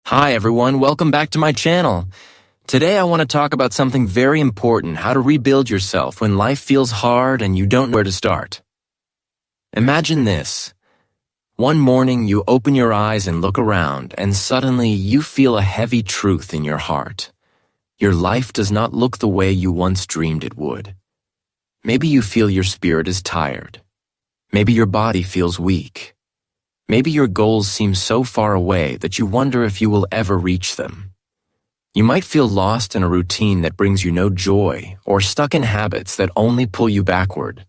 Hi everyone, welcome back to my channel. Today I want to talk about something very important, how to rebuild yourself when life feels hard and you don't know where to start. Imagine this. One morning you open your eyes and look around and suddenly you feel a heavy truth in your heart. Your life does not look the way you once dreamed it would. Maybe you feel your spirit is tired. Maybe your body feels weak. Maybe your goals seem so far away that you wonder if you will ever reach them. You might feel lost in a routine that brings you no joy or stuck in habits that only pull you backward.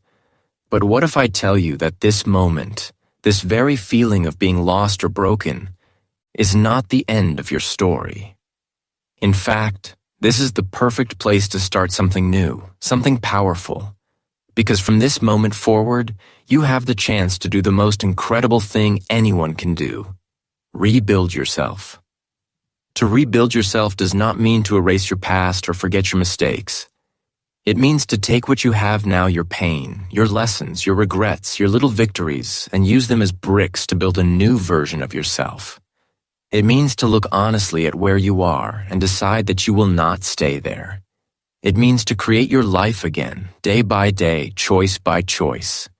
But what if I tell you that this moment, this very feeling of being lost or broken, is not the end of your story? In fact, this is the perfect place to start something new, something powerful. Because from this moment forward, you have the chance to do the most incredible thing anyone can do. Rebuild yourself. To rebuild yourself does not mean to erase your past or forget your mistakes. It means to take what you have now, your pain, your lessons, your regrets, your little victories, and use them as bricks to build a new version of yourself. It means to look honestly at where you are and decide that you will not stay there. It means to create your life again, day by day, choice by choice.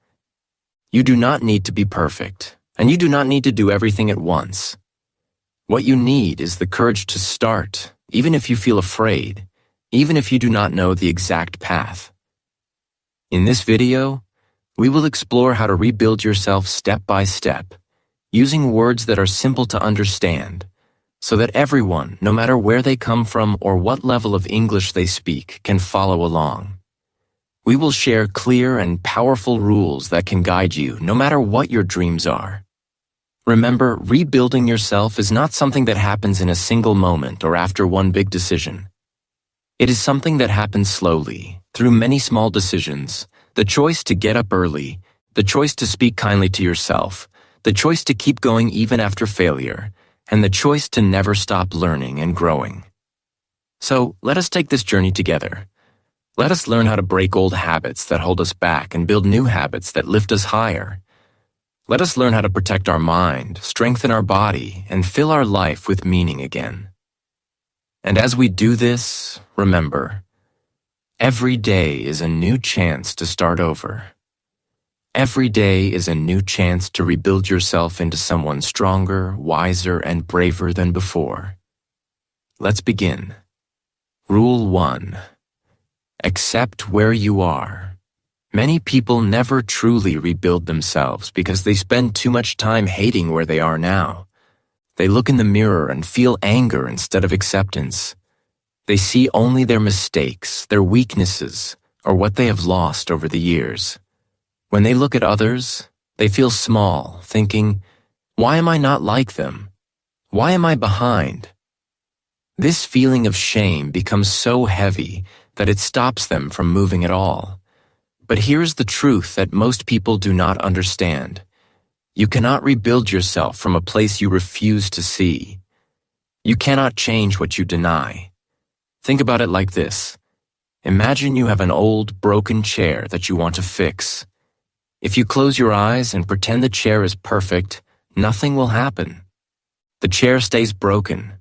You do not need to be perfect, and you do not need to do everything at once. What you need is the courage to start, even if you feel afraid, even if you do not know the exact path. In this video, we will explore how to rebuild yourself step by step, using words that are simple to understand, so that everyone, no matter where they come from or what level of English they speak, can follow along. We will share clear and powerful rules that can guide you no matter what your dreams are. Remember, rebuilding yourself is not something that happens in a single moment or after one big decision. It is something that happens slowly, through many small decisions, the choice to get up early, the choice to speak kindly to yourself, the choice to keep going even after failure, and the choice to never stop learning and growing. So, let us take this journey together. Let us learn how to break old habits that hold us back and build new habits that lift us higher. Let us learn how to protect our mind, strengthen our body, and fill our life with meaning again. And as we do this, remember, every day is a new chance to start over. Every day is a new chance to rebuild yourself into someone stronger, wiser, and braver than before. Let's begin. Rule 1. Accept where you are. Many people never truly rebuild themselves because they spend too much time hating where they are now. They look in the mirror and feel anger instead of acceptance. They see only their mistakes, their weaknesses, or what they have lost over the years. When they look at others, they feel small, thinking, "Why am I not like them? Why am I behind?" This feeling of shame becomes so heavy that it stops them from moving at all. But here's the truth that most people do not understand. You cannot rebuild yourself from a place you refuse to see. You cannot change what you deny. Think about it like this. Imagine you have an old, broken chair that you want to fix. If you close your eyes and pretend the chair is perfect, nothing will happen. The chair stays broken.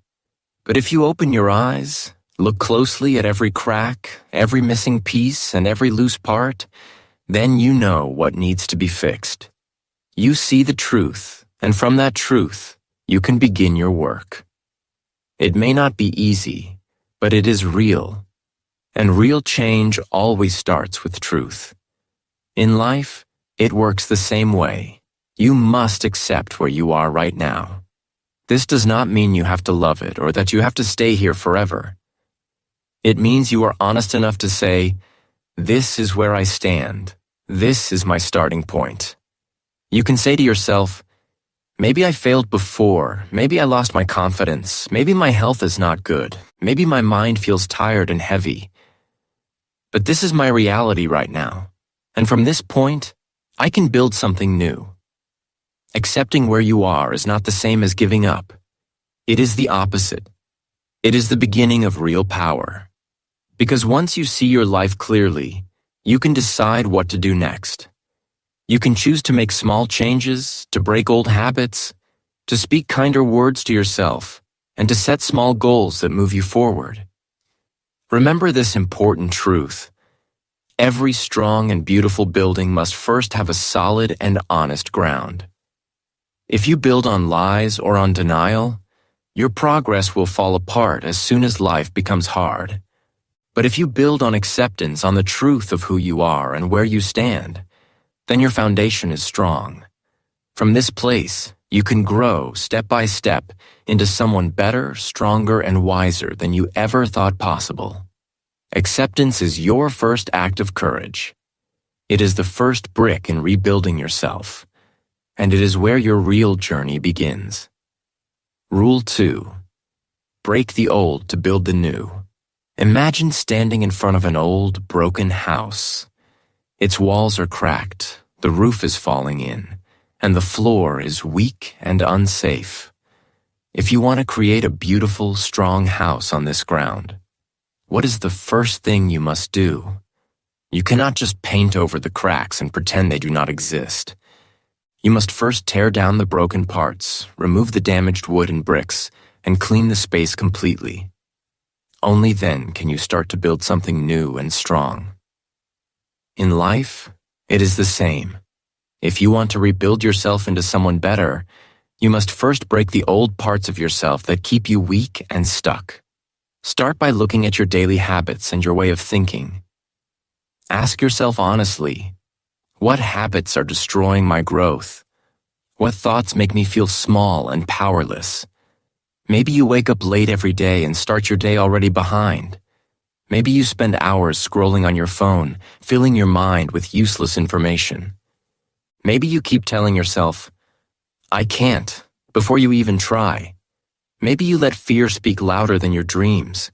But if you open your eyes, look closely at every crack, every missing piece, and every loose part, then you know what needs to be fixed. You see the truth, and from that truth, you can begin your work. It may not be easy, but it is real. And real change always starts with truth. In life, it works the same way. You must accept where you are right now. This does not mean you have to love it or that you have to stay here forever. It means you are honest enough to say, "This is where I stand. This is my starting point." You can say to yourself, "Maybe I failed before. Maybe I lost my confidence. Maybe my health is not good. Maybe my mind feels tired and heavy. But this is my reality right now. And from this point, I can build something new." Accepting where you are is not the same as giving up. It is the opposite. It is the beginning of real power. Because once you see your life clearly, you can decide what to do next. You can choose to make small changes, to break old habits, to speak kinder words to yourself, and to set small goals that move you forward. Remember this important truth. Every strong and beautiful building must first have a solid and honest ground. If you build on lies or on denial, your progress will fall apart as soon as life becomes hard. But if you build on acceptance, on the truth of who you are and where you stand, then your foundation is strong. From this place, you can grow step by step into someone better, stronger, and wiser than you ever thought possible. Acceptance is your first act of courage. It is the first brick in rebuilding yourself, and it is where your real journey begins. Rule 2. Break the old to build the new. Imagine standing in front of an old, broken house. Its walls are cracked, the roof is falling in, and the floor is weak and unsafe. If you want to create a beautiful, strong house on this ground, what is the first thing you must do? You cannot just paint over the cracks and pretend they do not exist. You must first tear down the broken parts, remove the damaged wood and bricks, and clean the space completely. Only then can you start to build something new and strong. In life, it is the same. If you want to rebuild yourself into someone better, you must first break the old parts of yourself that keep you weak and stuck. Start by looking at your daily habits and your way of thinking. Ask yourself honestly, what habits are destroying my growth? What thoughts make me feel small and powerless? Maybe you wake up late every day and start your day already behind. Maybe you spend hours scrolling on your phone, filling your mind with useless information. Maybe you keep telling yourself, I can't, before you even try. Maybe you let fear speak louder than your dreams.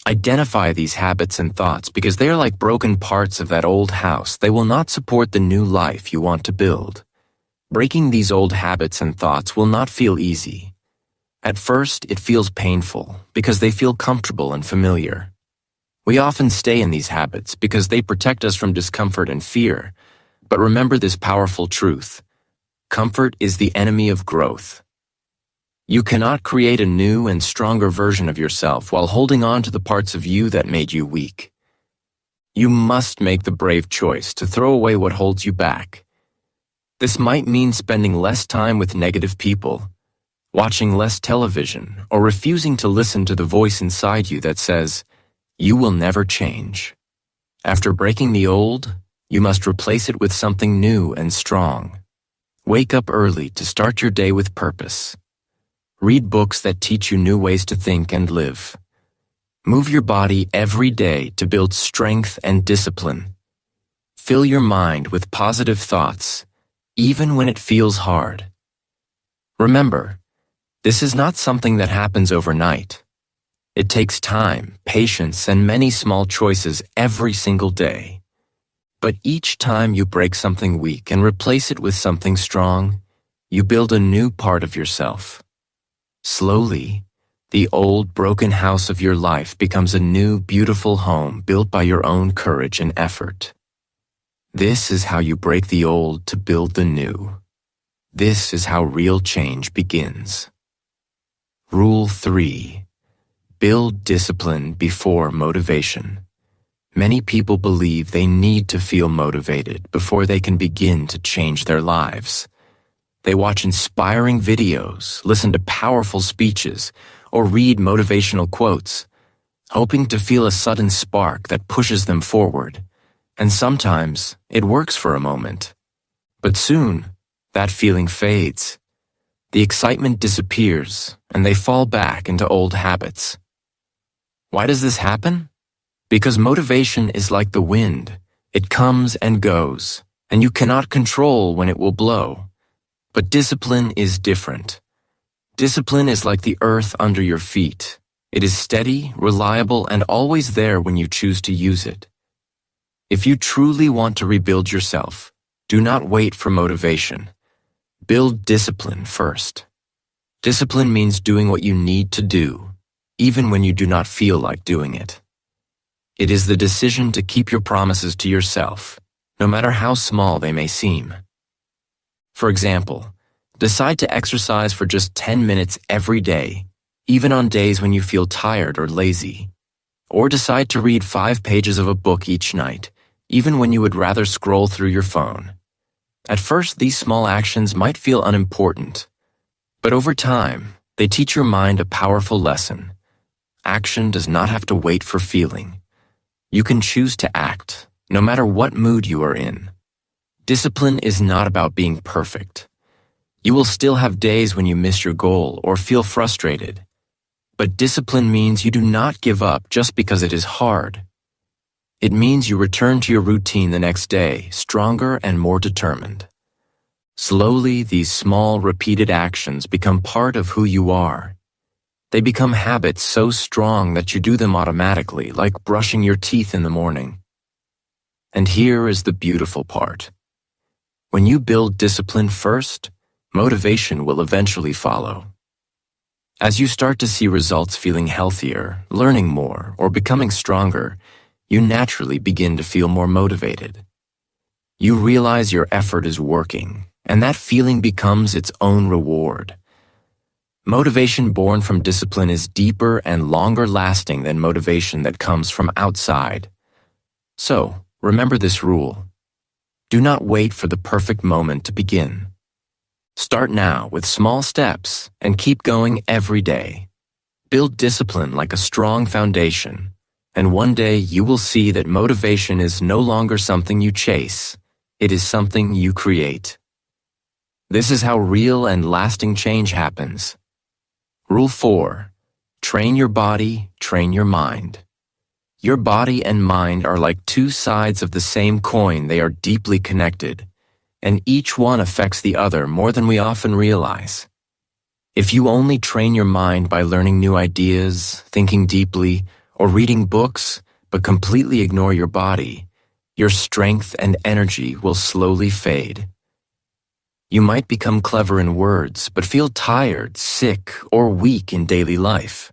Identify these habits and thoughts because they are like broken parts of that old house. They will not support the new life you want to build. Breaking these old habits and thoughts will not feel easy. At first, it feels painful because they feel comfortable and familiar. We often stay in these habits because they protect us from discomfort and fear. But remember this powerful truth. Comfort is the enemy of growth. You cannot create a new and stronger version of yourself while holding on to the parts of you that made you weak. You must make the brave choice to throw away what holds you back. This might mean spending less time with negative people, watching less television, or refusing to listen to the voice inside you that says, you will never change. After breaking the old, you must replace it with something new and strong. Wake up early to start your day with purpose. Read books that teach you new ways to think and live. Move your body every day to build strength and discipline. Fill your mind with positive thoughts, even when it feels hard. Remember, this is not something that happens overnight. It takes time, patience, and many small choices every single day. But each time you break something weak and replace it with something strong, you build a new part of yourself. Slowly, the old, broken house of your life becomes a new, beautiful home built by your own courage and effort. This is how you break the old to build the new. This is how real change begins. Rule 3. Build discipline before motivation. Many people believe they need to feel motivated before they can begin to change their lives. They watch inspiring videos, listen to powerful speeches, or read motivational quotes, hoping to feel a sudden spark that pushes them forward. And sometimes it works for a moment. But soon, that feeling fades. The excitement disappears, and they fall back into old habits. Why does this happen? Because motivation is like the wind. It comes and goes, and you cannot control when it will blow. But discipline is different. Discipline is like the earth under your feet. It is steady, reliable, and always there when you choose to use it. If you truly want to rebuild yourself, do not wait for motivation. Build discipline first. Discipline means doing what you need to do, even when you do not feel like doing it. It is the decision to keep your promises to yourself, no matter how small they may seem. For example, decide to exercise for just 10 minutes every day, even on days when you feel tired or lazy. Or decide to read 5 pages of a book each night, even when you would rather scroll through your phone. At first, these small actions might feel unimportant, but over time, they teach your mind a powerful lesson. Action does not have to wait for feeling. You can choose to act, no matter what mood you are in. Discipline is not about being perfect. You will still have days when you miss your goal or feel frustrated. But discipline means you do not give up just because it is hard. It means you return to your routine the next day, stronger and more determined. Slowly, these small, repeated actions become part of who you are. They become habits so strong that you do them automatically, like brushing your teeth in the morning. And here is the beautiful part. When you build discipline first, motivation will eventually follow. As you start to see results feeling healthier, learning more, or becoming stronger, you naturally begin to feel more motivated. You realize your effort is working, and that feeling becomes its own reward. Motivation born from discipline is deeper and longer lasting than motivation that comes from outside. So, remember this rule. Do not wait for the perfect moment to begin. Start now with small steps and keep going every day. Build discipline like a strong foundation, and one day you will see that motivation is no longer something you chase, it is something you create. This is how real and lasting change happens. Rule 4. Train your body, train your mind. Your body and mind are like two sides of the same coin. They are deeply connected, and each one affects the other more than we often realize. If you only train your mind by learning new ideas, thinking deeply, or reading books, but completely ignore your body, your strength and energy will slowly fade. You might become clever in words, but feel tired, sick, or weak in daily life.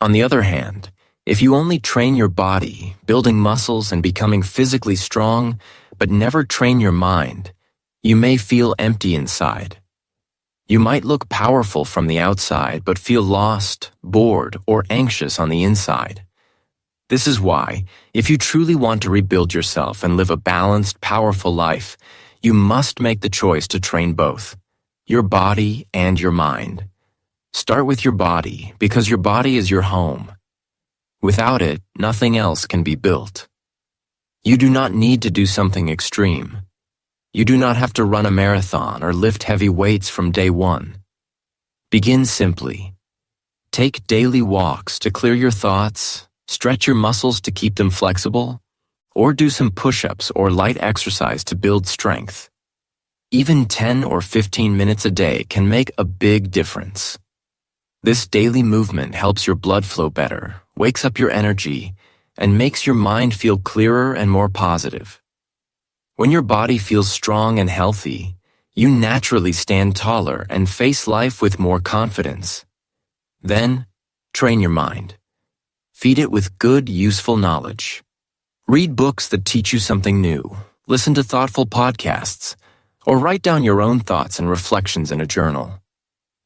On the other hand, if you only train your body, building muscles and becoming physically strong, but never train your mind, you may feel empty inside. You might look powerful from the outside, but feel lost, bored, or anxious on the inside. This is why, if you truly want to rebuild yourself and live a balanced, powerful life, you must make the choice to train both, your body and your mind. Start with your body, because your body is your home. Without it, nothing else can be built. You do not need to do something extreme. You do not have to run a marathon or lift heavy weights from day one. Begin simply. Take daily walks to clear your thoughts, stretch your muscles to keep them flexible, or do some push-ups or light exercise to build strength. Even 10 or 15 minutes a day can make a big difference. This daily movement helps your blood flow better, wakes up your energy, and makes your mind feel clearer and more positive. When your body feels strong and healthy, you naturally stand taller and face life with more confidence. Then, train your mind. Feed it with good, useful knowledge. Read books that teach you something new, listen to thoughtful podcasts, or write down your own thoughts and reflections in a journal.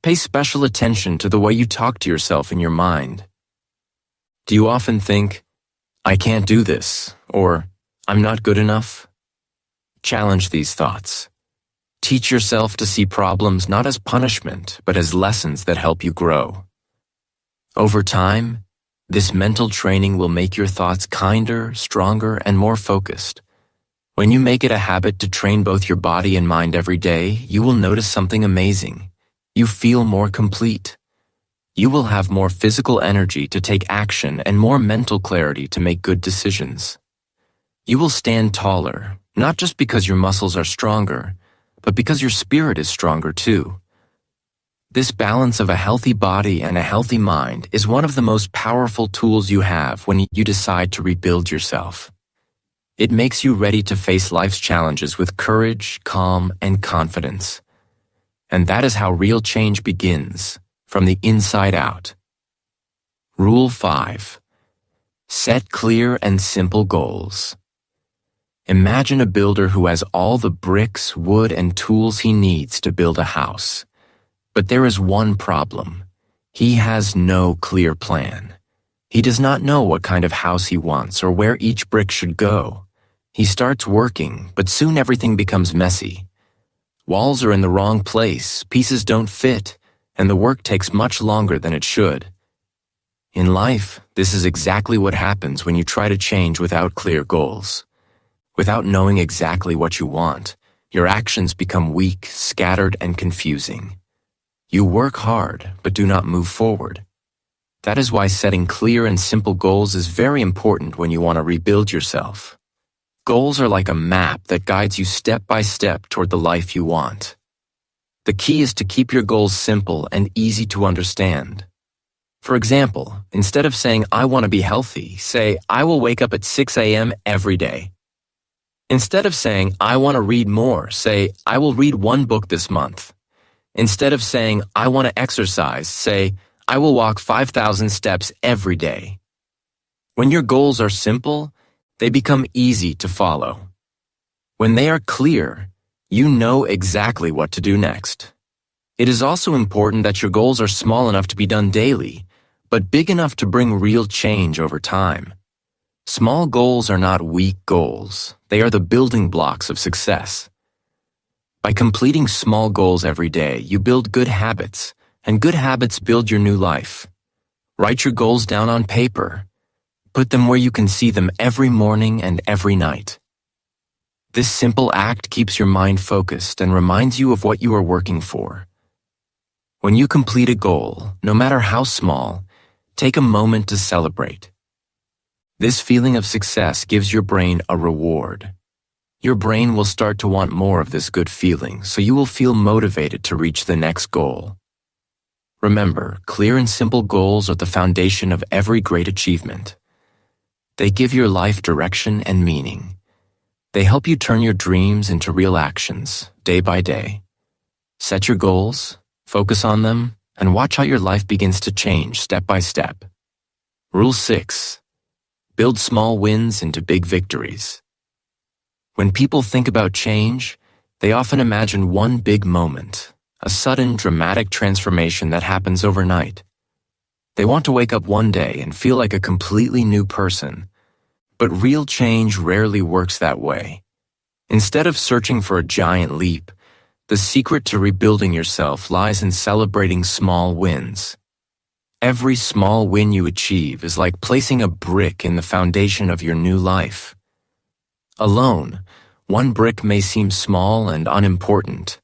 Pay special attention to the way you talk to yourself in your mind. Do you often think, "I can't do this," or "I'm not good enough"? Challenge these thoughts. Teach yourself to see problems not as punishment, but as lessons that help you grow. Over time, this mental training will make your thoughts kinder, stronger, and more focused. When you make it a habit to train both your body and mind every day, you will notice something amazing. You feel more complete. You will have more physical energy to take action and more mental clarity to make good decisions. You will stand taller, not just because your muscles are stronger, but because your spirit is stronger too. This balance of a healthy body and a healthy mind is one of the most powerful tools you have when you decide to rebuild yourself. It makes you ready to face life's challenges with courage, calm, and confidence. And that is how real change begins, from the inside out. Rule 5. Set clear and simple goals. Imagine a builder who has all the bricks, wood, and tools he needs to build a house. But there is one problem. He has no clear plan. He does not know what kind of house he wants or where each brick should go. He starts working, but soon everything becomes messy. Walls are in the wrong place, pieces don't fit, and the work takes much longer than it should. In life, this is exactly what happens when you try to change without clear goals. Without knowing exactly what you want, your actions become weak, scattered, and confusing. You work hard, but do not move forward. That is why setting clear and simple goals is very important when you want to rebuild yourself. Goals are like a map that guides you step by step toward the life you want. The key is to keep your goals simple and easy to understand. For example, instead of saying, "I want to be healthy," say, "I will wake up at 6 a.m. every day." Instead of saying, "I want to read more," say, "I will read one book this month." Instead of saying, "I want to exercise," say, "I will walk 5,000 steps every day." When your goals are simple, they become easy to follow. When they are clear, you know exactly what to do next. It is also important that your goals are small enough to be done daily, but big enough to bring real change over time. Small goals are not weak goals. They are the building blocks of success. By completing small goals every day, you build good habits, and good habits build your new life. Write your goals down on paper. Put them where you can see them every morning and every night. This simple act keeps your mind focused and reminds you of what you are working for. When you complete a goal, no matter how small, take a moment to celebrate. This feeling of success gives your brain a reward. Your brain will start to want more of this good feeling, so you will feel motivated to reach the next goal. Remember, clear and simple goals are the foundation of every great achievement. They give your life direction and meaning. They help you turn your dreams into real actions, day by day. Set your goals, focus on them, and watch how your life begins to change step by step. Rule 6. Build small wins into big victories. When people think about change, they often imagine one big moment, a sudden, dramatic transformation that happens overnight. They want to wake up one day and feel like a completely new person. But real change rarely works that way. Instead of searching for a giant leap, the secret to rebuilding yourself lies in celebrating small wins. Every small win you achieve is like placing a brick in the foundation of your new life. Alone, one brick may seem small and unimportant,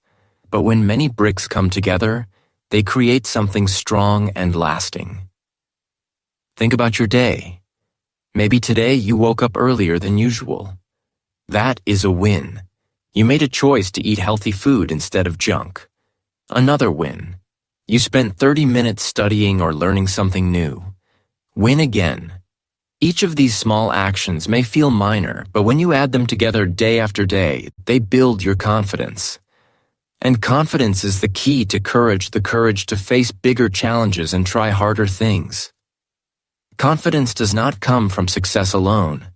but when many bricks come together, they create something strong and lasting. Think about your day. Maybe today you woke up earlier than usual. That is a win. You made a choice to eat healthy food instead of junk. Another win. You spent 30 minutes studying or learning something new. Win again. Each of these small actions may feel minor, but when you add them together day after day, they build your confidence. And confidence is the key to courage, the courage to face bigger challenges and try harder things. Confidence does not come from success alone.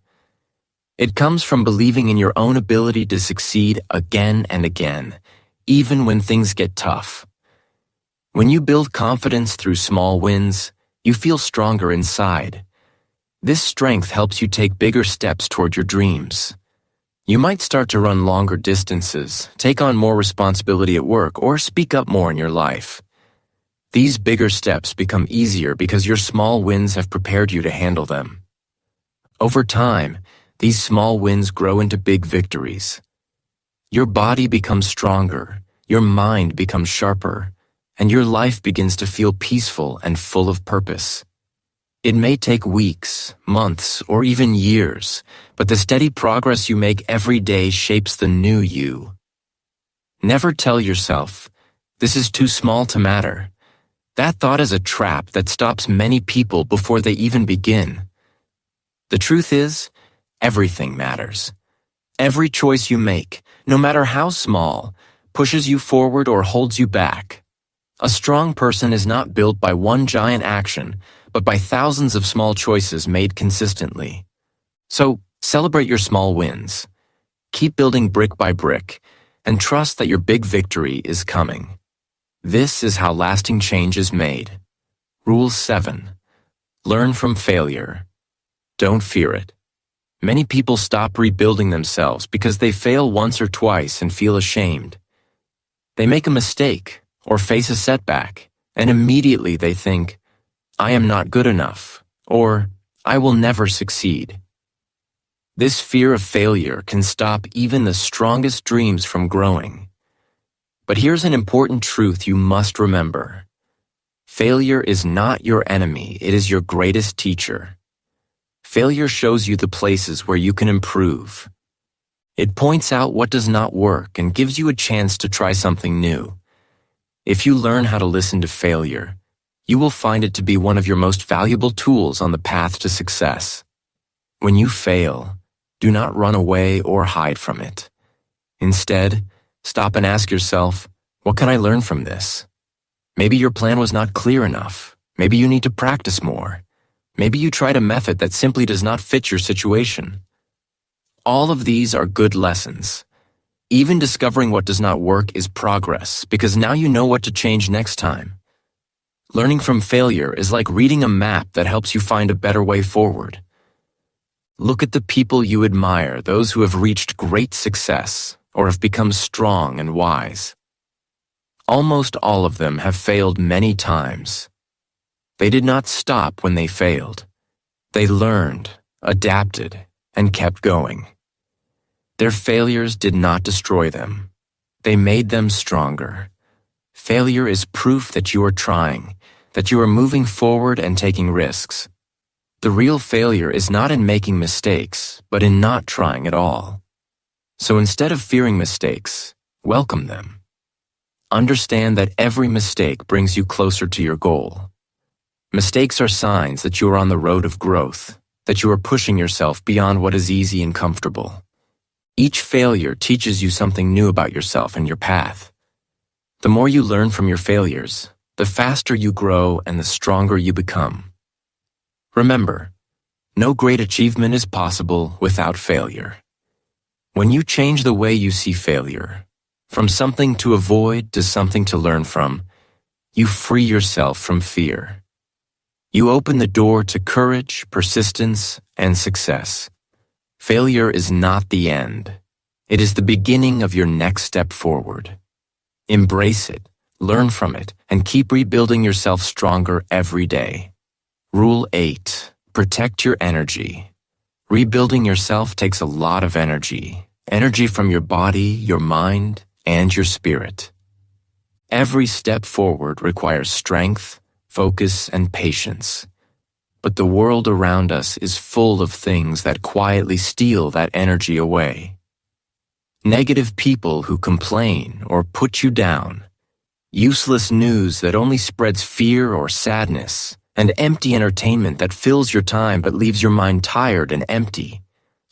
It comes from believing in your own ability to succeed again and again, even when things get tough. When you build confidence through small wins, you feel stronger inside. This strength helps you take bigger steps toward your dreams. You might start to run longer distances, take on more responsibility at work, or speak up more in your life. These bigger steps become easier because your small wins have prepared you to handle them. Over time, these small wins grow into big victories. Your body becomes stronger, your mind becomes sharper, and your life begins to feel peaceful and full of purpose. It may take weeks, months, or even years, but the steady progress you make every day shapes the new you. Never tell yourself, "This is too small to matter." That thought is a trap that stops many people before they even begin. The truth is, everything matters. Every choice you make, no matter how small, pushes you forward or holds you back. A strong person is not built by one giant action, but by thousands of small choices made consistently. So, celebrate your small wins. Keep building brick by brick, and trust that your big victory is coming. This is how lasting change is made. Rule 7. Learn from failure. Don't fear it. Many people stop rebuilding themselves because they fail once or twice and feel ashamed. They make a mistake or face a setback, and immediately they think, I am not good enough, or I will never succeed. This fear of failure can stop even the strongest dreams from growing. But here's an important truth you must remember. Failure is not your enemy, it is your greatest teacher. Failure shows you the places where you can improve. It points out what does not work and gives you a chance to try something new. If you learn how to listen to failure, you will find it to be one of your most valuable tools on the path to success. When you fail, do not run away or hide from it. Instead, stop and ask yourself, what can I learn from this? Maybe your plan was not clear enough. Maybe you need to practice more. Maybe you tried a method that simply does not fit your situation. All of these are good lessons. Even discovering what does not work is progress because now you know what to change next time. Learning from failure is like reading a map that helps you find a better way forward. Look at the people you admire, those who have reached great success or have become strong and wise. Almost all of them have failed many times. They did not stop when they failed. They learned, adapted, and kept going. Their failures did not destroy them. They made them stronger. Failure is proof that you are trying, that you are moving forward and taking risks. The real failure is not in making mistakes, but in not trying at all. So instead of fearing mistakes, welcome them. Understand that every mistake brings you closer to your goal. Mistakes are signs that you are on the road of growth, that you are pushing yourself beyond what is easy and comfortable. Each failure teaches you something new about yourself and your path. The more you learn from your failures, the faster you grow and the stronger you become. Remember, no great achievement is possible without failure. When you change the way you see failure, from something to avoid to something to learn from, you free yourself from fear. You open the door to courage, persistence, and success. Failure is not the end. It is the beginning of your next step forward. Embrace it, learn from it, and keep rebuilding yourself stronger every day. Rule 8. Protect your energy. Rebuilding yourself takes a lot of energy. Energy from your body, your mind, and your spirit. Every step forward requires strength, focus, and patience. But the world around us is full of things that quietly steal that energy away. Negative people who complain or put you down. Useless news that only spreads fear or sadness. And empty entertainment that fills your time but leaves your mind tired and empty.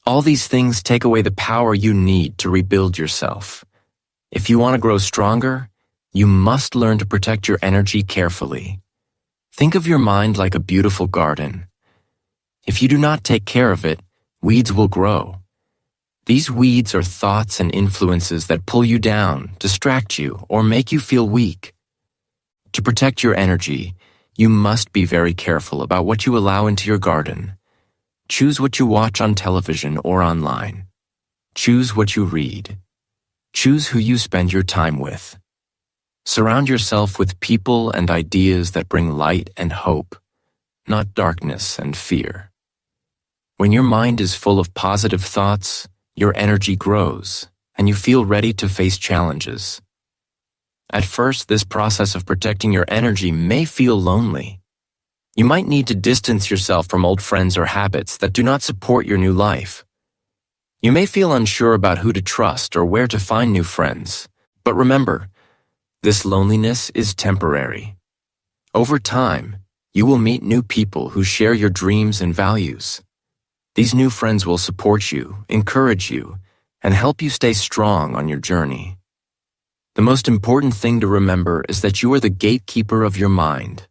All these things take away the power you need to rebuild yourself. If you want to grow stronger, you must learn to protect your energy carefully. Think of your mind like a beautiful garden. If you do not take care of it, weeds will grow. These weeds are thoughts and influences that pull you down, distract you, or make you feel weak. To protect your energy, you must be very careful about what you allow into your garden. Choose what you watch on television or online. Choose what you read. Choose who you spend your time with. Surround yourself with people and ideas that bring light and hope, not darkness and fear. When your mind is full of positive thoughts, your energy grows, and you feel ready to face challenges. At first, this process of protecting your energy may feel lonely. You might need to distance yourself from old friends or habits that do not support your new life. You may feel unsure about who to trust or where to find new friends. But remember, this loneliness is temporary. Over time, you will meet new people who share your dreams and values. These new friends will support you, encourage you, and help you stay strong on your journey. The most important thing to remember is that you are the gatekeeper of your mind.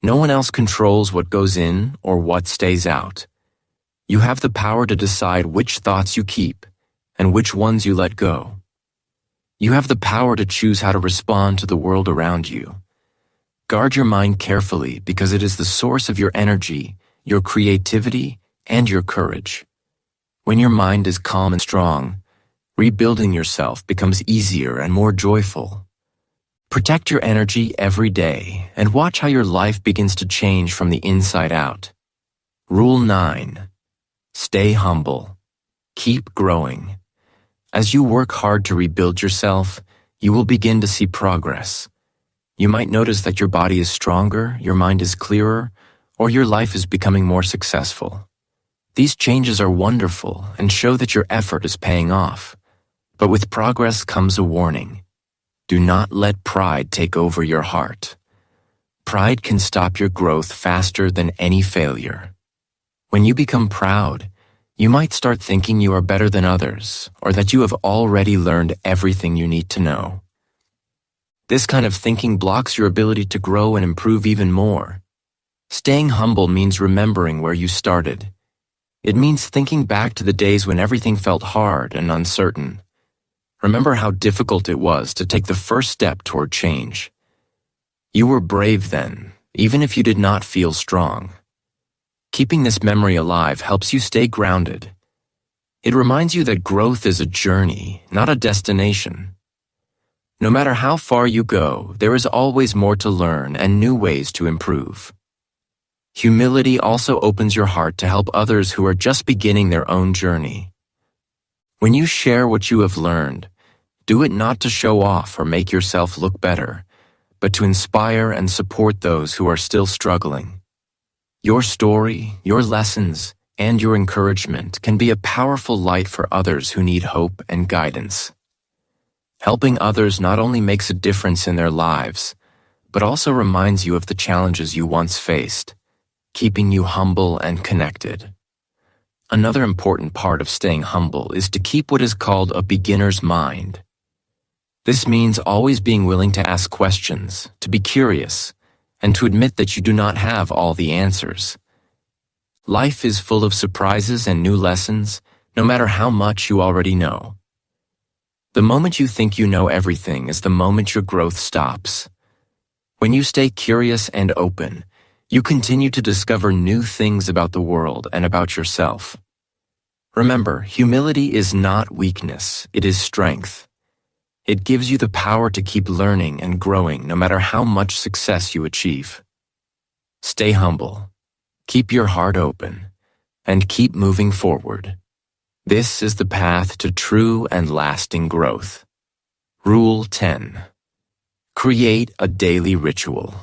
No one else controls what goes in or what stays out. You have the power to decide which thoughts you keep and which ones you let go. You have the power to choose how to respond to the world around you. Guard your mind carefully because it is the source of your energy, your creativity, and your courage. When your mind is calm and strong, rebuilding yourself becomes easier and more joyful. Protect your energy every day and watch how your life begins to change from the inside out. Rule 9. Stay humble. Keep growing. As you work hard to rebuild yourself, you will begin to see progress. You might notice that your body is stronger, your mind is clearer, or your life is becoming more successful. These changes are wonderful and show that your effort is paying off. But with progress comes a warning. Do not let pride take over your heart. Pride can stop your growth faster than any failure. When you become proud, you might start thinking you are better than others, or that you have already learned everything you need to know. This kind of thinking blocks your ability to grow and improve even more. Staying humble means remembering where you started. It means thinking back to the days when everything felt hard and uncertain. Remember how difficult it was to take the first step toward change. You were brave then, even if you did not feel strong. Keeping this memory alive helps you stay grounded. It reminds you that growth is a journey, not a destination. No matter how far you go, there is always more to learn and new ways to improve. Humility also opens your heart to help others who are just beginning their own journey. When you share what you have learned, do it not to show off or make yourself look better, but to inspire and support those who are still struggling. Your story, your lessons, and your encouragement can be a powerful light for others who need hope and guidance. Helping others not only makes a difference in their lives, but also reminds you of the challenges you once faced, keeping you humble and connected. Another important part of staying humble is to keep what is called a beginner's mind. This means always being willing to ask questions, to be curious, and to admit that you do not have all the answers. Life is full of surprises and new lessons, no matter how much you already know. The moment you think you know everything is the moment your growth stops. When you stay curious and open, you continue to discover new things about the world and about yourself. Remember, humility is not weakness, it is strength. It gives you the power to keep learning and growing no matter how much success you achieve. Stay humble, keep your heart open, and keep moving forward. This is the path to true and lasting growth. Rule 10. Create a daily ritual.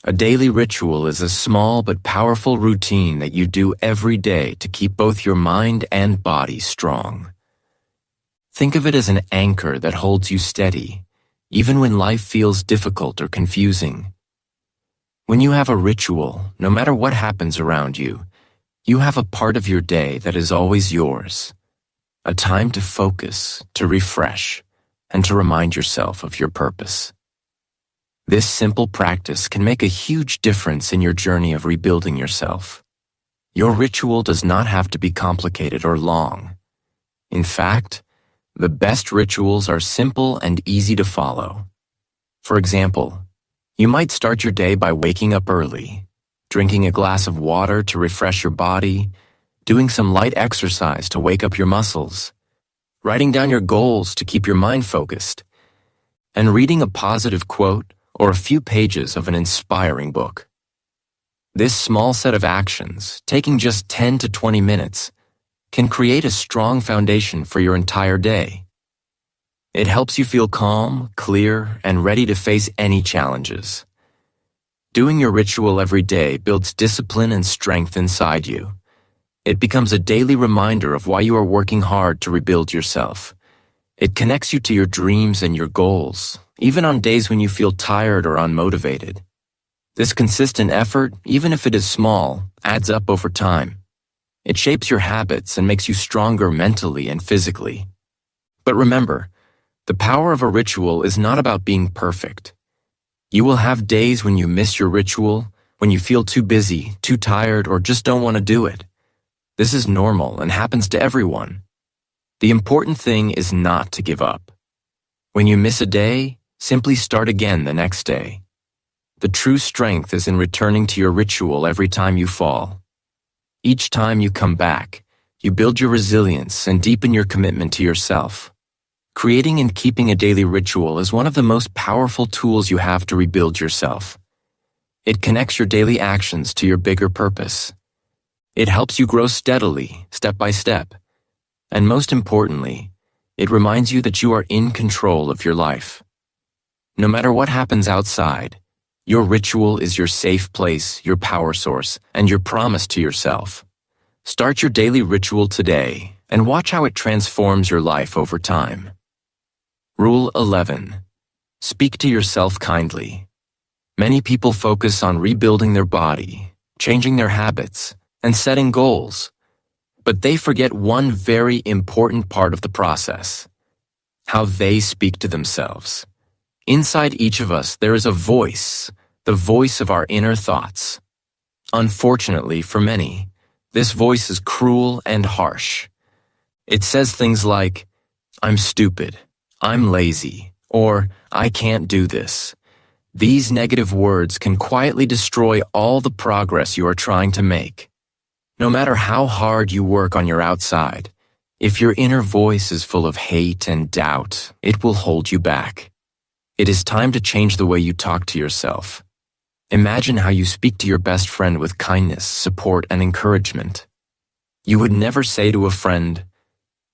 A daily ritual is a small but powerful routine that you do every day to keep both your mind and body strong. Think of it as an anchor that holds you steady, even when life feels difficult or confusing. When you have a ritual, no matter what happens around you, you have a part of your day that is always yours. A time to focus, to refresh, and to remind yourself of your purpose. This simple practice can make a huge difference in your journey of rebuilding yourself. Your ritual does not have to be complicated or long. In fact, the best rituals are simple and easy to follow. For example, you might start your day by waking up early, drinking a glass of water to refresh your body, doing some light exercise to wake up your muscles, writing down your goals to keep your mind focused, and reading a positive quote or a few pages of an inspiring book. This small set of actions, taking just 10 to 20 minutes, can create a strong foundation for your entire day. It helps you feel calm, clear, and ready to face any challenges. Doing your ritual every day builds discipline and strength inside you. It becomes a daily reminder of why you are working hard to rebuild yourself. It connects you to your dreams and your goals, even on days when you feel tired or unmotivated. This consistent effort, even if it is small, adds up over time. It shapes your habits and makes you stronger mentally and physically. But remember, the power of a ritual is not about being perfect. You will have days when you miss your ritual, when you feel too busy, too tired, or just don't want to do it. This is normal and happens to everyone. The important thing is not to give up. When you miss a day, simply start again the next day. The true strength is in returning to your ritual every time you fall. Each time you come back, you build your resilience and deepen your commitment to yourself. Creating and keeping a daily ritual is one of the most powerful tools you have to rebuild yourself. It connects your daily actions to your bigger purpose. It helps you grow steadily, step by step. And most importantly, it reminds you that you are in control of your life. No matter what happens outside, your ritual is your safe place, your power source, and your promise to yourself. Start your daily ritual today and watch how it transforms your life over time. Rule 11. Speak to yourself kindly. Many people focus on rebuilding their body, changing their habits, and setting goals. But they forget one very important part of the process: how they speak to themselves. Inside each of us, there is a voice, the voice of our inner thoughts. Unfortunately for many, this voice is cruel and harsh. It says things like, "I'm stupid," "I'm lazy," or "I can't do this." These negative words can quietly destroy all the progress you are trying to make. No matter how hard you work on your outside, if your inner voice is full of hate and doubt, it will hold you back. It is time to change the way you talk to yourself. Imagine how you speak to your best friend with kindness, support, and encouragement. You would never say to a friend,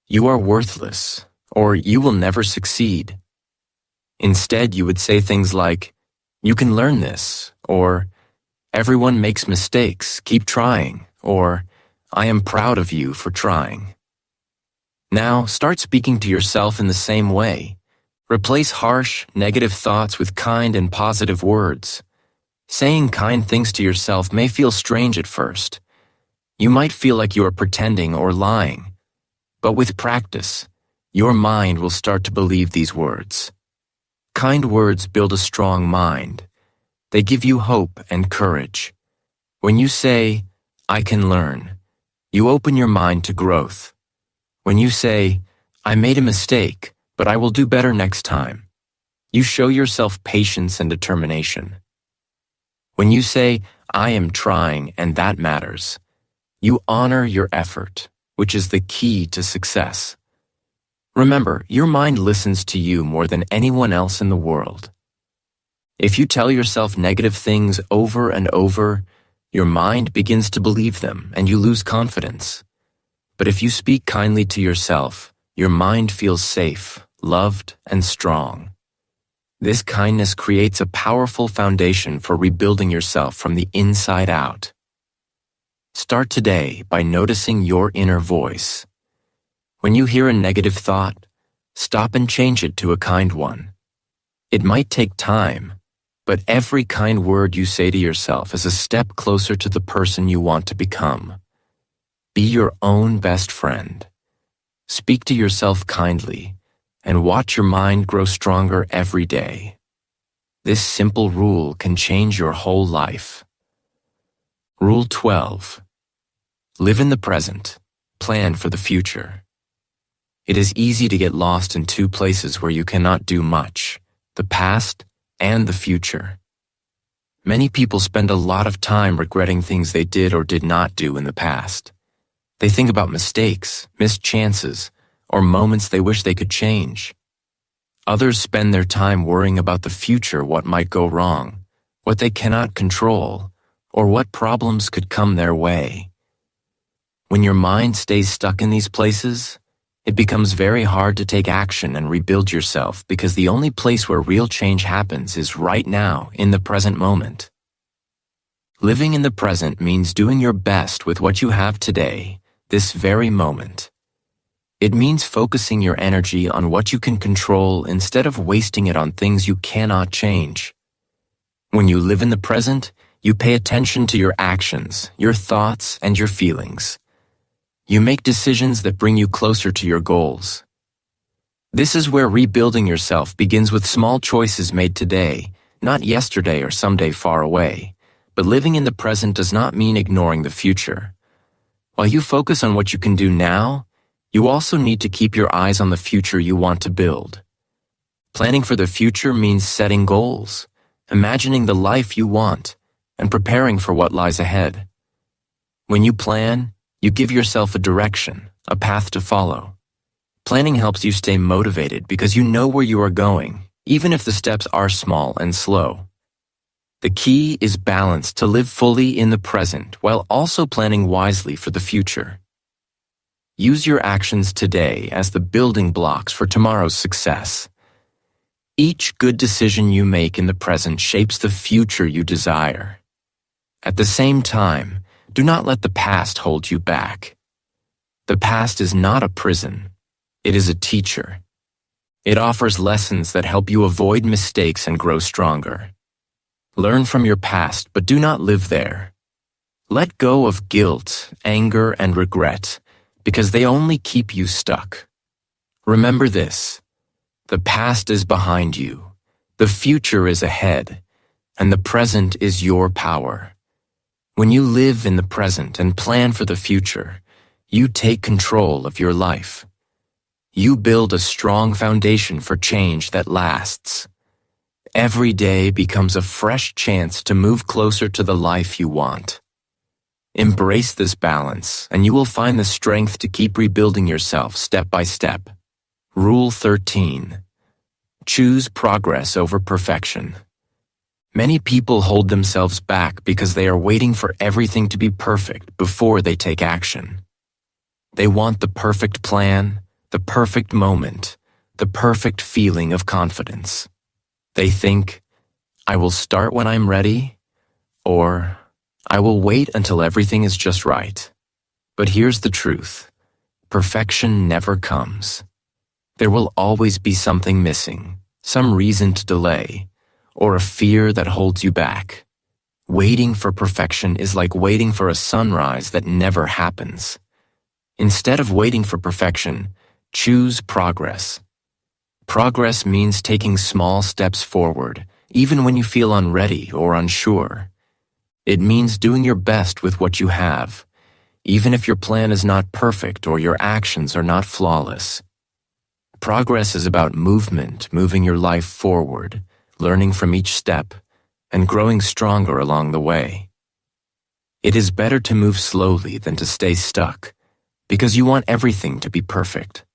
"You are worthless," or "You will never succeed." Instead, you would say things like, "You can learn this," or "Everyone makes mistakes, keep trying," or "I am proud of you for trying." Now, start speaking to yourself in the same way. Replace harsh, negative thoughts with kind and positive words. Saying kind things to yourself may feel strange at first. You might feel like you are pretending or lying. But with practice, your mind will start to believe these words. Kind words build a strong mind. They give you hope and courage. When you say, "I can learn," you open your mind to growth. When you say, "I made a mistake, but I will do better next time," you show yourself patience and determination. When you say, "I am trying and that matters," you honor your effort, which is the key to success. Remember, your mind listens to you more than anyone else in the world. If you tell yourself negative things over and over, your mind begins to believe them and you lose confidence. But if you speak kindly to yourself, your mind feels safe, loved, and strong. This kindness creates a powerful foundation for rebuilding yourself from the inside out. Start today by noticing your inner voice. When you hear a negative thought, stop and change it to a kind one. It might take time, but every kind word you say to yourself is a step closer to the person you want to become. Be your own best friend. Speak to yourself kindly, and watch your mind grow stronger every day. This simple rule can change your whole life. Rule 12. Live in the present. Plan for the future. It is easy to get lost in two places where you cannot do much: the past and the future. Many people spend a lot of time regretting things they did or did not do in the past. They think about mistakes, missed chances, or moments they wish they could change. Others spend their time worrying about the future, what might go wrong, what they cannot control, or what problems could come their way. When your mind stays stuck in these places, it becomes very hard to take action and rebuild yourself, because the only place where real change happens is right now, in the present moment. Living in the present means doing your best with what you have today, this very moment. It means focusing your energy on what you can control instead of wasting it on things you cannot change. When you live in the present, you pay attention to your actions, your thoughts, and your feelings. You make decisions that bring you closer to your goals. This is where rebuilding yourself begins, with small choices made today, not yesterday or someday far away. But living in the present does not mean ignoring the future. While you focus on what you can do now, you also need to keep your eyes on the future you want to build. Planning for the future means setting goals, imagining the life you want, and preparing for what lies ahead. When you plan, you give yourself a direction, a path to follow. Planning helps you stay motivated because you know where you are going, even if the steps are small and slow. The key is balance to live fully in the present while also planning wisely for the future. Use your actions today as the building blocks for tomorrow's success. Each good decision you make in the present shapes the future you desire. At the same time, do not let the past hold you back. The past is not a prison. It is a teacher. It offers lessons that help you avoid mistakes and grow stronger. Learn from your past, but do not live there. Let go of guilt, anger, and regret, because they only keep you stuck. Remember this: the past is behind you, the future is ahead, and the present is your power. When you live in the present and plan for the future, you take control of your life. You build a strong foundation for change that lasts. Every day becomes a fresh chance to move closer to the life you want. Embrace this balance, and you will find the strength to keep rebuilding yourself step by step. Rule 13. Choose progress over perfection. Many people hold themselves back because they are waiting for everything to be perfect before they take action. They want the perfect plan, the perfect moment, the perfect feeling of confidence. They think, I will start when I'm ready, or I will wait until everything is just right. But here's the truth: perfection never comes. There will always be something missing, some reason to delay, or a fear that holds you back. Waiting for perfection is like waiting for a sunrise that never happens. Instead of waiting for perfection, choose progress. Progress means taking small steps forward, even when you feel unready or unsure. It means doing your best with what you have, even if your plan is not perfect or your actions are not flawless. Progress is about movement, moving your life forward, learning from each step, and growing stronger along the way. It is better to move slowly than to stay stuck, because you want everything to be perfect.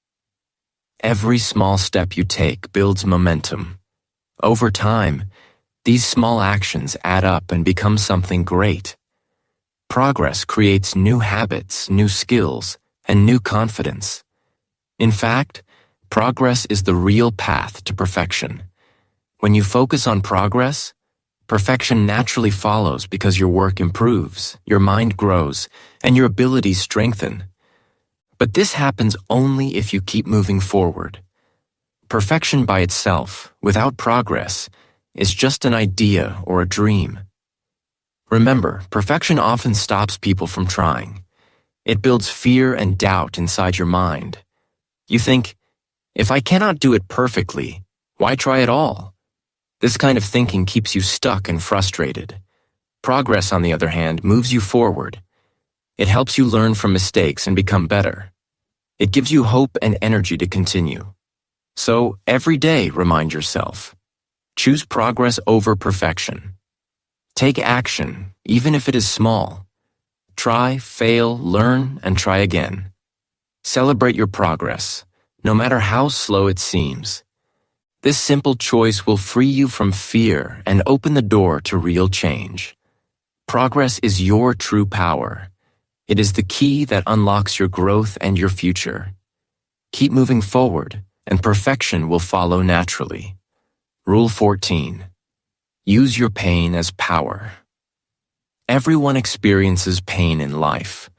Every small step you take builds momentum. Over time, these small actions add up and become something great. Progress creates new habits, new skills, and new confidence. In fact, progress is the real path to perfection. When you focus on progress, perfection naturally follows because your work improves, your mind grows, and your abilities strengthen. But this happens only if you keep moving forward. Perfection by itself, without progress, is just an idea or a dream. Remember, perfection often stops people from trying. It builds fear and doubt inside your mind. You think, if I cannot do it perfectly, why try at all? This kind of thinking keeps you stuck and frustrated. Progress, on the other hand, moves you forward. It helps you learn from mistakes and become better. It gives you hope and energy to continue. So, every day, remind yourself, choose progress over perfection. Take action, even if it is small. Try, fail, learn, and try again. Celebrate your progress, no matter how slow it seems. This simple choice will free you from fear and open the door to real change. Progress is your true power. It is the key that unlocks your growth and your future. Keep moving forward, and perfection will follow naturally. Rule 14. Use your pain as power. Everyone experiences pain in life.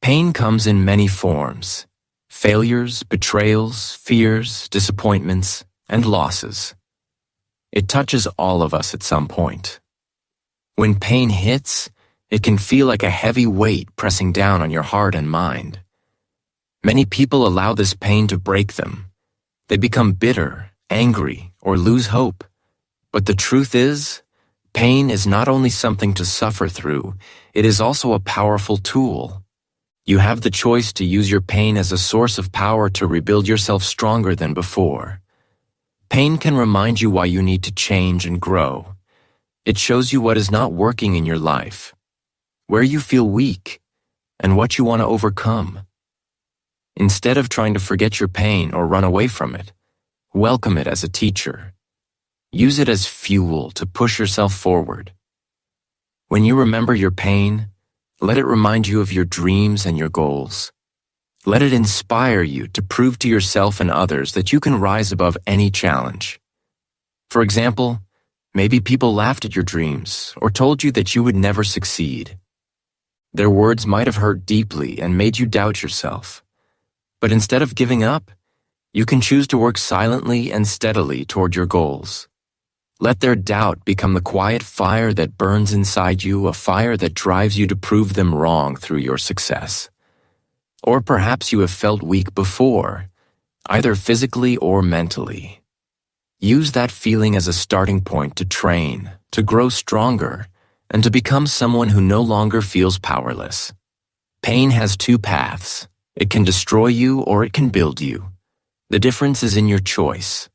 Pain comes in many forms: failures, betrayals, fears, disappointments, and losses. It touches all of us at some point. When pain hits, it can feel like a heavy weight pressing down on your heart and mind. Many people allow this pain to break them. They become bitter, angry, or lose hope. But the truth is, pain is not only something to suffer through, it is also a powerful tool. You have the choice to use your pain as a source of power to rebuild yourself stronger than before. Pain can remind you why you need to change and grow. It shows you what is not working in your life, where you feel weak, and what you want to overcome. Instead of trying to forget your pain or run away from it, welcome it as a teacher. Use it as fuel to push yourself forward. When you remember your pain, let it remind you of your dreams and your goals. Let it inspire you to prove to yourself and others that you can rise above any challenge. For example, maybe people laughed at your dreams or told you that you would never succeed. Their words might have hurt deeply and made you doubt yourself. But instead of giving up, you can choose to work silently and steadily toward your goals. Let their doubt become the quiet fire that burns inside you, a fire that drives you to prove them wrong through your success. Or perhaps you have felt weak before, either physically or mentally. Use that feeling as a starting point to train, to grow stronger, and to become someone who no longer feels powerless. Pain has two paths. It can destroy you or it can build you. The difference is in your choice.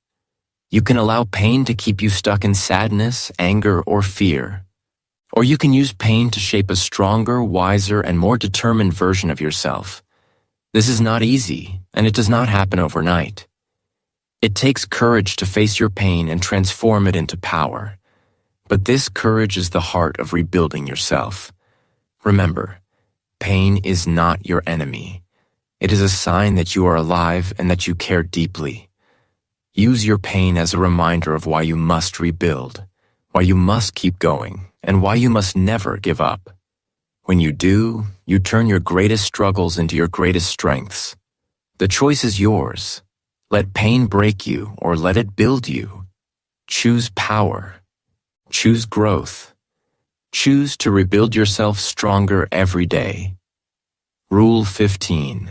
You can allow pain to keep you stuck in sadness, anger, or fear. Or you can use pain to shape a stronger, wiser, and more determined version of yourself. This is not easy, and it does not happen overnight. It takes courage to face your pain and transform it into power. But this courage is the heart of rebuilding yourself. Remember, pain is not your enemy. It is a sign that you are alive and that you care deeply. Use your pain as a reminder of why you must rebuild, why you must keep going, and why you must never give up. When you do, you turn your greatest struggles into your greatest strengths. The choice is yours. Let pain break you or let it build you. Choose power. Choose growth. Choose to rebuild yourself stronger every day. Rule 15.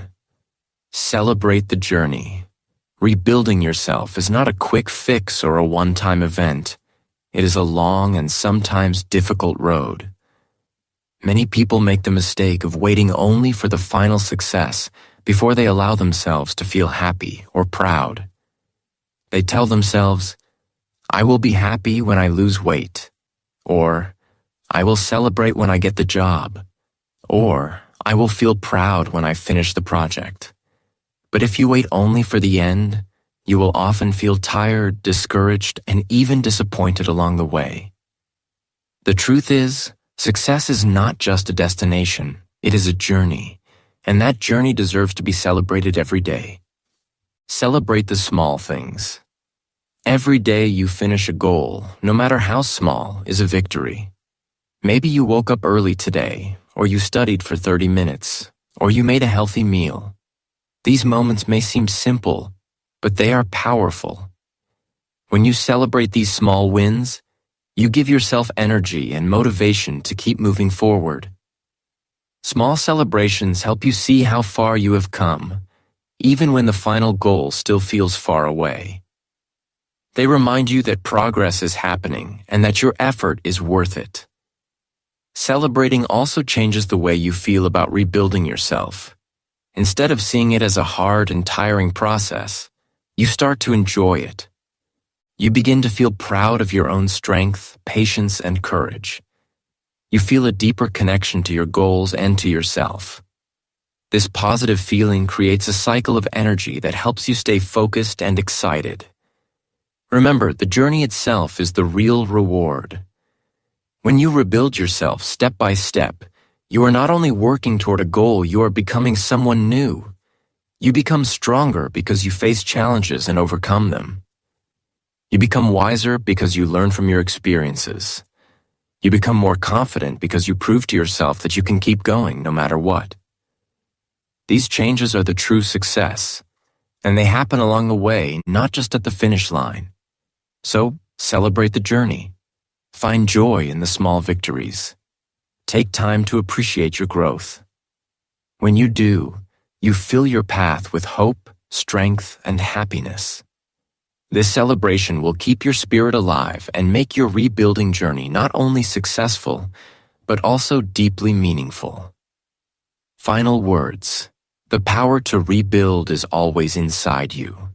Celebrate the journey. Rebuilding yourself is not a quick fix or a one-time event. It is a long and sometimes difficult road. Many people make the mistake of waiting only for the final success before they allow themselves to feel happy or proud. They tell themselves, "I will be happy when I lose weight," or "I will celebrate when I get the job," or "I will feel proud when I finish the project." But if you wait only for the end, you will often feel tired, discouraged, and even disappointed along the way. The truth is, success is not just a destination, it is a journey, and that journey deserves to be celebrated every day. Celebrate the small things. Every day you finish a goal, no matter how small, is a victory. Maybe you woke up early today, or you studied for 30 minutes, or you made a healthy meal. These moments may seem simple, but they are powerful. When you celebrate these small wins, you give yourself energy and motivation to keep moving forward. Small celebrations help you see how far you have come, even when the final goal still feels far away. They remind you that progress is happening and that your effort is worth it. Celebrating also changes the way you feel about rebuilding yourself. Instead of seeing it as a hard and tiring process, you start to enjoy it. You begin to feel proud of your own strength, patience, and courage. You feel a deeper connection to your goals and to yourself. This positive feeling creates a cycle of energy that helps you stay focused and excited. Remember, the journey itself is the real reward. When you rebuild yourself step by step, you are not only working toward a goal, you are becoming someone new. You become stronger because you face challenges and overcome them. You become wiser because you learn from your experiences. You become more confident because you prove to yourself that you can keep going no matter what. These changes are the true success, and they happen along the way, not just at the finish line. So, celebrate the journey. Find joy in the small victories. Take time to appreciate your growth. When you do, you fill your path with hope, strength, and happiness. This celebration will keep your spirit alive and make your rebuilding journey not only successful, but also deeply meaningful. Final words. The power to rebuild is always inside you.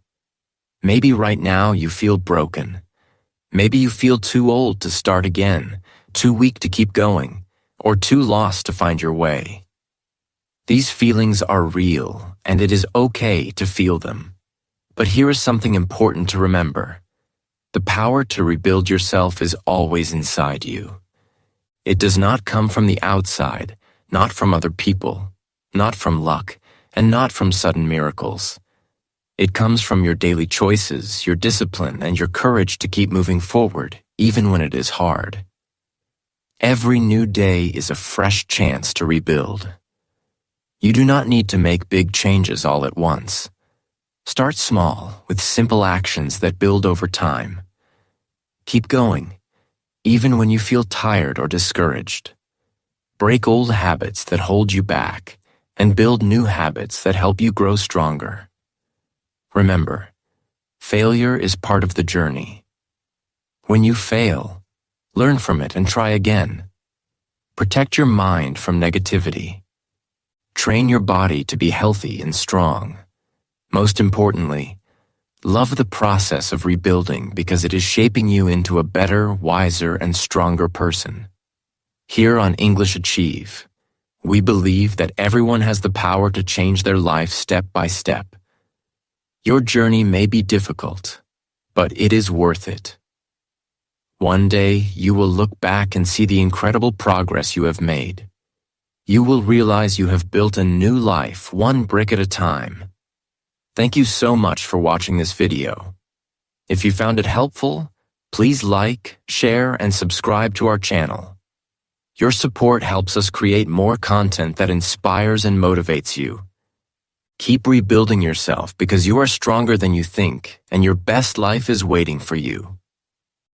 Maybe right now you feel broken. Maybe you feel too old to start again, too weak to keep going, or too lost to find your way. These feelings are real, and it is okay to feel them. But here is something important to remember. The power to rebuild yourself is always inside you. It does not come from the outside, not from other people, not from luck, and not from sudden miracles. It comes from your daily choices, your discipline, and your courage to keep moving forward, even when it is hard. Every new day is a fresh chance to rebuild. You do not need to make big changes all at once. Start small, with simple actions that build over time. Keep going, even when you feel tired or discouraged. Break old habits that hold you back, and build new habits that help you grow stronger. Remember, failure is part of the journey. When you fail, learn from it and try again. Protect your mind from negativity. Train your body to be healthy and strong. Most importantly, love the process of rebuilding because it is shaping you into a better, wiser, and stronger person. Here on English Achieve, we believe that everyone has the power to change their life step by step. Your journey may be difficult, but it is worth it. One day, you will look back and see the incredible progress you have made. You will realize you have built a new life, one brick at a time. Thank you so much for watching this video. If you found it helpful, please like, share, and subscribe to our channel. Your support helps us create more content that inspires and motivates you. Keep rebuilding yourself because you are stronger than you think, and your best life is waiting for you.